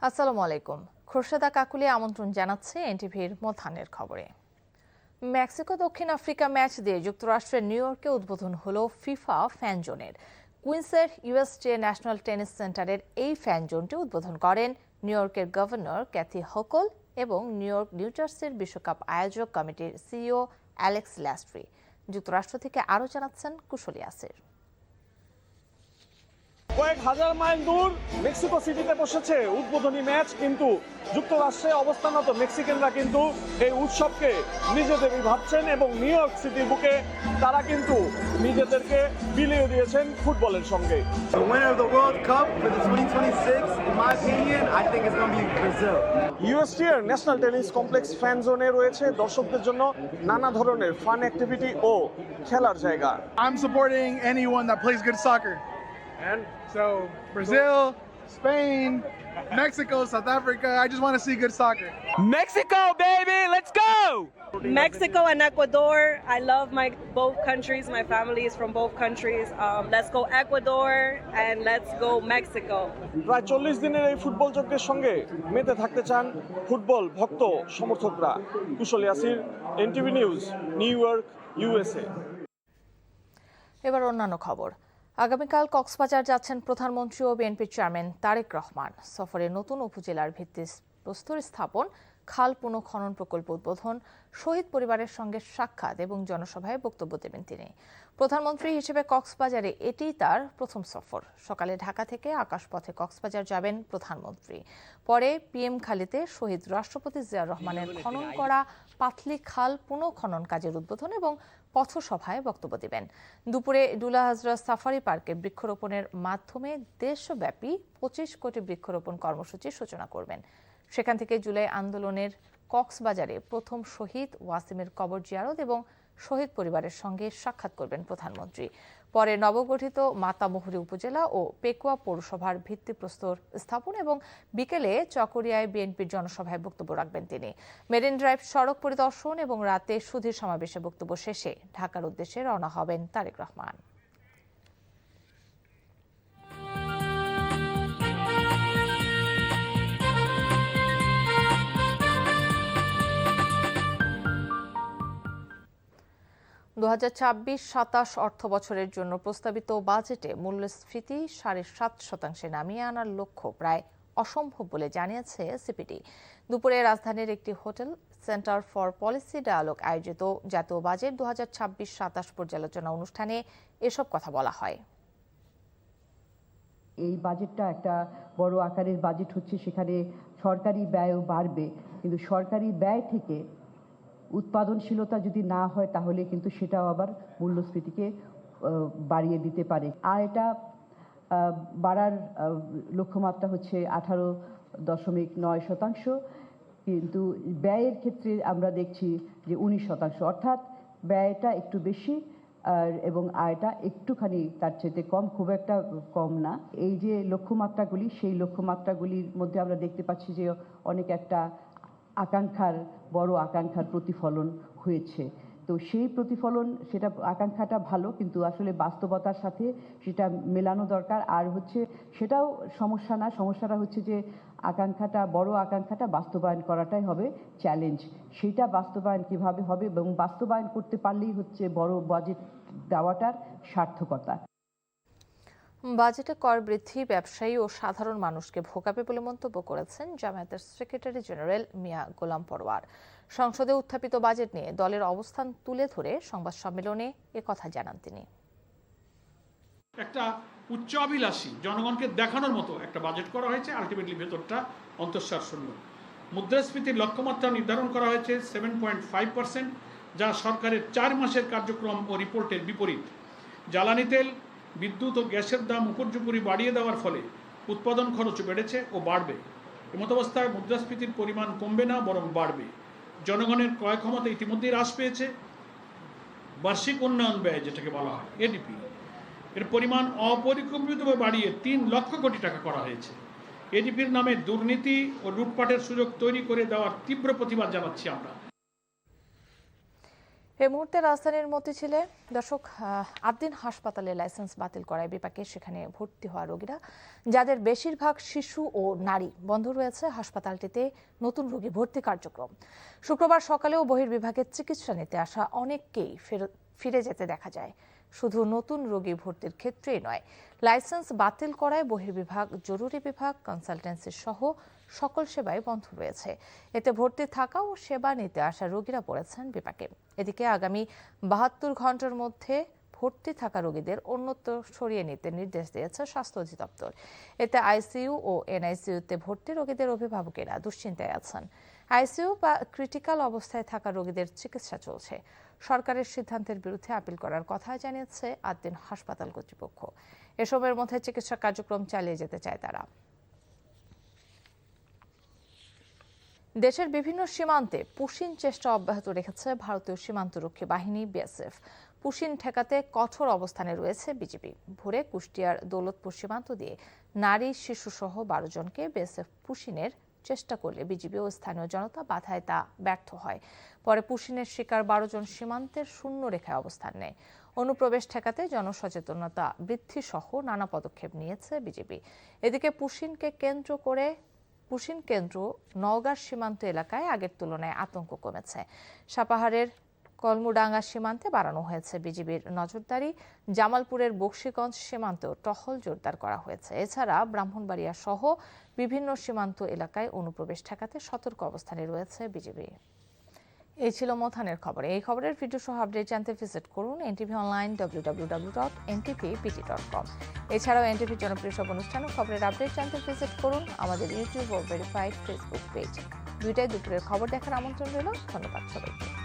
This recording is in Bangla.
আসসালামু আলাইকুম। খোরশেদা কাকুলি আমন্ত্রণ জানাচ্ছে এনটিভির মধ্যাহ্নের খবরে। মেক্সিকো দক্ষিণ আফ্রিকা ম্যাচ দিয়ে যুক্তরাষ্ট্রের নিউ ইয়র্কে উদ্বোধন হলো ফিফা ফ্যান জোনের। কুইন্সের ইউএসটিএ ন্যাশনাল টেনিস সেন্টারের এই ফ্যান জোনটি উদ্বোধন করেন নিউ ইয়র্কের গভর্নর ক্যাথি হোকল এবং নিউ জার্সির বিশ্বকাপ আয়োজক কমিটির সিইও অ্যালেক্স ল্যাস্ট্রি। যুক্তরাষ্ট্র থেকে আরও জানাচ্ছেন কুশলী আসির। কয়েক হাজার মাইল দূর মেক্সিকো সিটিতে বসেছে উদ্বোধনী ম্যাচ, কিন্তু যুক্তরাষ্ট্রে অবস্থানরত মেক্সিকানরা কিন্তু এই উৎসবকে নিজেদেরই ভাবছেন এবং নিউ ইয়র্ক সিটির বুকে তারা কিন্তু নিজেদেরকে বিলিয়ে দিয়েছেন ফুটবলের সঙ্গে। The winner of the World Cup for the 2026, in my opinion, I think it's going to be Brazil. ইউএসটিএর ন্যাশনাল টেনিস কমপ্লেক্স ফ্যান জোনে রয়েছে দর্শকদের জন্য নানা ধরনের ফান অ্যাক্টিভিটি ও খেলার জায়গা। I'm supporting anyone that plays good soccer. And So Brazil, Spain, Mexico, South Africa. I just want to see good soccer. Mexico, baby, let's go! Mexico and Ecuador. I love both countries. My family is from both countries. Let's go Ecuador and let's go Mexico. প্রায় 40 দিনের এই ফুটবল যজ্ঞের সঙ্গে মেতে থাকতে চান ফুটবল ভক্ত সমর্থকরা। Kushali Asir, NTV news, New York, USA. এবার অন্যান্য খবর। আগামীকাল কক্সবাজার যাচ্ছেন প্রধানমন্ত্রী ও বিএনপির চেয়ারম্যান তারেক রহমান। সফরে নতুন উপজেলার ভিত্তিপ্রস্তর স্থাপন, খাল পুনঃখনন প্রকল্প উদ্বোধন, শহীদ পরিবারের সঙ্গে সাক্ষাৎ এবং জনসভায় বক্তব্য দেবেন তিনি। প্রধানমন্ত্রী হিসেবে কক্সবাজারে এটিই তার প্রথম সফর। সকালে ঢাকা থেকে আকাশপথে কক্সবাজার যাবেন প্রধানমন্ত্রী। পরে পিএম খালিতে শহীদ রাষ্ট্রপতি জিয়াউর রহমানের খনন করা পাতলি খাল পুনঃখনন কাজের উদ্বোধন এবং পথসভায় বক্তব্য দেবেন। দুপুরে ডুলা হাজরা সাফারি পার্কে বৃক্ষরোপণের মাধ্যমে দেশব্যাপী 25 কোটি বৃক্ষরোপণ কর্মসূচির সূচনা করবেন। সেখান থেকে জুলাই আন্দোলনের কক্সবাজারে প্রথম শহীদ ওয়াসিমের কবর জিয়ারত এবং শহীদ পরিবারের সঙ্গে সাক্ষাৎ করবেন প্রধানমন্ত্রী। পরে নবগঠিত মাতামুহুরী উপজেলা ও পেকুয়া পৌরসভার ভিত্তিপ্রস্তর স্থাপন এবং বিকেলে চকরিয়ায় বিএনপির জনসভায় বক্তব্য রাখবেন তিনি। মেরিন ড্রাইভ সড়ক পরিদর্শন এবং রাতে সুধীর সমাবেশে বক্তব্য শেষে ঢাকার উদ্দেশ্যে রওনা হবেন তারেক রহমান। দু 2026-27 অর্থ বছরের জন্য প্রস্তাবিত বাজেটে মূল্যস্ফীতি 7.5% নামিয়ে আনার লক্ষ্য প্রায় অসম্ভব বলে জানিয়েছে সিপিডি। দুপুরে রাজধানীর একটি hotel centre for policy dialogue আয়োজিত জাতীয় বাজেট 2026-27 পর্যালোচনা অনুষ্ঠানে এসব কথা বলা হয়। এই বাজেটটা একটা বড় আকারের বাজেট হচ্ছে, সেখানে সরকারি ব্যয়ও বাড়বে, কিন্তু সরকারি ব্যয় থেকে উৎপাদনশীলতা যদি না হয় তাহলে কিন্তু সেটাও আবার মূল্যস্ফীতিকে বাড়িয়ে দিতে পারে। আর এটা বাড়ার লক্ষ্যমাত্রা হচ্ছে 18.9%, কিন্তু ব্যয়ের ক্ষেত্রে আমরা দেখছি যে 19%, অর্থাৎ ব্যয়টা একটু বেশি এবং আয়টা একটুখানি তার চেয়ে কম, খুব একটা কম না। এই যে লক্ষ্যমাত্রাগুলি, সেই লক্ষ্যমাত্রাগুলির মধ্যে আমরা দেখতে পাচ্ছি যে অনেক একটা বড় আকাঙ্ক্ষার প্রতিফলন হয়েছে। তো সেই প্রতিফলন, সেটা আকাঙ্ক্ষাটা ভালো, কিন্তু আসলে বাস্তবতার সাথে সেটা মেলানো দরকার। আর হচ্ছে সেটাও সমস্যা না, সমস্যাটা হচ্ছে যে বড় আকাঙ্ক্ষাটা বাস্তবায়ন করাটাই হবে চ্যালেঞ্জ। সেটা বাস্তবায়ন কিভাবে হবে এবং বাস্তবায়ন করতে পারলেই হচ্ছে বড় বাজেট দেওয়াটার সার্থকতা। বাজেটে কর বৃদ্ধি ব্যবসায়ী ও সাধারণ মানুষকে ভোগাবে বলে মন্তব্য করেছেন জামায়াতের সেক্রেটারি জেনারেল মিয়া গোলাম পরোয়ার। সংসদে উত্থাপিত বাজেট নিয়ে দলের অবস্থান তুলে ধরে সংবাদ সম্মেলনে একথা জানান তিনি। একটা উচ্চাভিলাষী, জনগণকে দেখানোর মতো একটা বাজেট করা হয়েছে। আলটিমেটলি ভেতরটা অন্তঃসার শূন্য। মুদ্রাস্ফীতির লক্ষ্যমাত্রা নির্ধারণ করা হয়েছে 7.5%, যা সরকারের 4 মাসের কার্যক্রম ও রিপোর্টের বিপরীত। জ্বালানি তেল, বিদ্যুৎ ও গ্যাসের দাম উপর্যুপরি বাড়িয়ে দেওয়ার ফলে উৎপাদন খরচ বেড়েছে ও বাড়বে। এমতাবস্থায় মুদ্রাস্ফীতির পরিমাণ কমবে না, বরং বাড়বে। জনগণের ক্রয় ক্ষমতা ইতিমধ্যেই হ্রাস পেয়েছে। বার্ষিক উন্নয়ন ব্যয়, যেটাকে বলা হয় এডিপি, এর পরিমাণ অপরিকল্পিতভাবে বাড়িয়ে 3 লক্ষ কোটি টাকা করা হয়েছে। এডিপির নামে দুর্নীতি ও লুটপাটের সুযোগ তৈরি করে দেওয়ার তীব্র প্রতিবাদ জানাচ্ছি আমরা। এই মুহূর্তে রাজধানীর মতিঝিলে দর্শক আদ্দিন হাসপাতালে লাইসেন্স বাতিল করায় বিপাকে সেখানে ভর্তি হওয়া রোগীরা, যাদের বেশিরভাগ শিশু ও নারী। বন্ধ রয়েছে হাসপাতালটিতে নতুন রোগী ভর্তি কার্যক্রম। শুক্রবার সকালেও বহির্বিভাগের চিকিৎসা নিতে আসা অনেককেই ফিরে যেতে দেখা যায়। শুধু নতুন রোগী ভর্তির ক্ষেত্রেই নয়, লাইসেন্স বাতিল করায় বহির্বিভাগ, জরুরি বিভাগ, কনসালটেন্সি সহ সকল সেবাই বন্ধ রয়েছে। এতে ভর্তি থাকা ও সেবা নিতে আসা রোগীরা পড়েছেন বিপাকে। এদিকে আগামী 72 ঘন্টার মধ্যে ভর্তি থাকা রোগীদের অন্যত্র সরিয়ে নিতে নির্দেশ দিয়েছে স্বাস্থ্য অধিদপ্তর। এতে আইসিইউ ও এনআইসিইউতে ভর্তি রোগীদের অভিভাবকেরা দুশ্চিন্তায় আছেন। আইসিইউ বা ক্রিটিক্যাল অবস্থায় থাকা রোগীদের চিকিৎসা চলছে। সরকারের সিদ্ধান্তের বিরুদ্ধে আপিল করার কথা জানিয়েছে আদ্দিন হাসপাতাল কর্তৃপক্ষ। এসবের মধ্যে চিকিৎসা কার্যক্রম চালিয়ে যেতে চায় তারা। দেশের বিভিন্ন সীমান্তে পুশিন চেষ্টা অব্যাহত রেখেছে ভারতীয় সীমান্তরক্ষী বাহিনী বিএসএফ। পুশিন ঠেকাতে কঠোর অবস্থানে রয়েছে বিজিবি। ভোরে কুষ্টিয়ার দৌলতপুর সীমান্ত দিয়ে নারী, শিশু সহ 12 জনকে বিএসএফ পুশিনের চেষ্টা করলে বিজিবি ও স্থানীয় জনতা বাধায় তা ব্যর্থ হয়। পরে পুশিনের শিকার 12 জন সীমান্তের শূন্য রেখায় অবস্থান নেয়। অনুপ্রবেশ ঠেকাতে জনসচেতনতা বৃদ্ধি সহ নানা পদক্ষেপ নিয়েছে বিজিবি। এদিকে পুশিন কেন্দ্র নওগাঁর সীমান্ত এলাকায় আগের তুলনায় আতঙ্ক কমেছে। সাপাহারের কলমুডাঙ্গা সীমান্তে বাড়ানো হয়েছে বিজিবির নজরদারি। জামালপুরের বক্সিগঞ্জ সীমান্তেও টহল জোরদার করা হয়েছে। এছাড়া ব্রাহ্মণবাড়িয়া সহ বিভিন্ন সীমান্ত এলাকায় অনুপ্রবেশ ঠেকাতে সতর্ক অবস্থানে রয়েছে বিজিবি। এই ছিল মথানের খবর। এই খবরের ভিডিও সহ আপডেট জানতে ভিজিট করুন এনটিভি অনলাইন www.ntv.com। এছাড়াও এনটিভি জনপ্রিয় সব অনুষ্ঠান ও খবরের আপডেট জানতে ভিজিট করুন আমাদের ইউটিউব ও ভেরিফাইড ফেসবুক পেজ। দুইটাই দুপুরের খবর দেখার আমন্ত্রণ রইল। ধন্যবাদ সবাইকে।